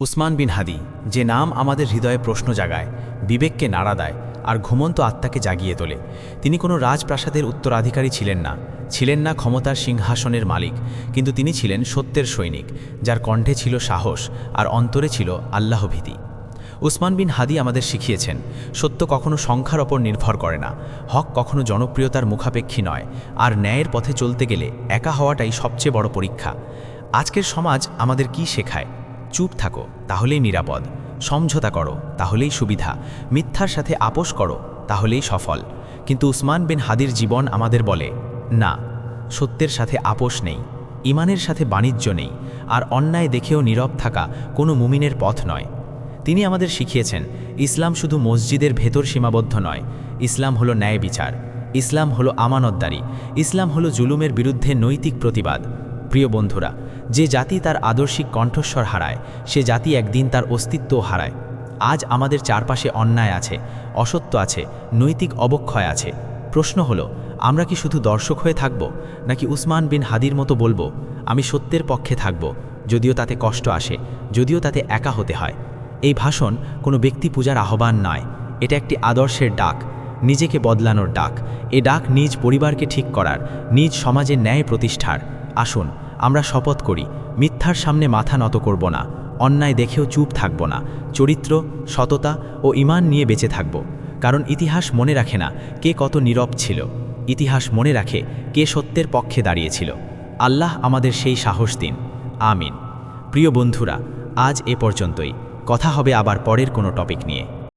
উসমান বিন হাদি, যে নাম আমাদের হৃদয়ে প্রশ্ন জাগায়, বিবেককে নাড়া দেয় আর ঘুমন্ত আত্মাকে জাগিয়ে তোলে। তিনি কোনো রাজপ্রাসাদের উত্তরাধিকারী ছিলেন না ক্ষমতার সিংহাসনের মালিক, কিন্তু তিনি ছিলেন সত্যের সৈনিক, যার কণ্ঠে ছিল সাহস আর অন্তরে ছিল আল্লাহভীতি। উসমান বিন হাদি আমাদের শিখিয়েছেন, সত্য কখনো সংখ্যার ওপর নির্ভর করে না, হক কখনো জনপ্রিয়তার মুখাপেক্ষী নয়, আর ন্যায়ের পথে চলতে গেলে একা হওয়াটাই সবচেয়ে বড় পরীক্ষা। আজকের সমাজ আমাদের কি শেখায়? চুপ থাকো, তাহলেই নিরাপদ; সমঝোতা করো, তাহলেই সুবিধা; মিথ্যার সাথে আপোষ করো, তাহলেই সফল। কিন্তু উসমান বিন হাদির জীবন আমাদের বলে, না, সত্যের সাথে আপোষ নেই, ইমানের সাথে বাণিজ্য নেই, আর অন্যায় দেখেও নীরব থাকা কোনো মুমিনের পথ নয়। তিনি আমাদের শিখিয়েছেন, ইসলাম শুধু মসজিদের ভেতর সীমাবদ্ধ নয়, ইসলাম হলো ন্যায় বিচার, ইসলাম হলো আমানতদারি, ইসলাম হলো জুলুমের বিরুদ্ধে নৈতিক প্রতিবাদ। প্রিয় বন্ধুরা, যে জাতি তার আদর্শিক কণ্ঠস্বর হারায়, সে জাতি একদিন তার অস্তিত্বও হারায়। আজ আমাদের চারপাশে অন্যায় আছে, অসত্য আছে, নৈতিক অবক্ষয় আছে। প্রশ্ন হলো, আমরা কি শুধু দর্শক হয়ে থাকব, নাকি উসমান বিন হাদির মতো বলবো, আমি সত্যের পক্ষে থাকব, যদিও তাতে কষ্ট আসে, যদিও তাতে একা হতে হয়। এই ভাষণ কোনো ব্যক্তি পূজার আহ্বান নয়, এটা একটি আদর্শের ডাক, নিজেকে বদলানোর ডাক। এ ডাক নিজ পরিবারকে ঠিক করার, নিজ সমাজের ন্যায় প্রতিষ্ঠার। আসুন আমরা শপথ করি, মিথ্যার সামনে মাথা নত করব না, অন্যায় দেখেও চুপ থাকব না, চরিত্র, সততা ও ঈমান নিয়ে বেঁচে থাকব। কারণ ইতিহাস মনে রাখে না কে কত নীরব ছিল, ইতিহাস মনে রাখে কে সত্যের পক্ষে দাঁড়িয়েছিল। আল্লাহ আমাদের সেই সাহস দিন। আমিন। প্রিয় বন্ধুরা, আজ এ পর্যন্তই। কথা হবে আবার পরের কোনো টপিক নিয়ে।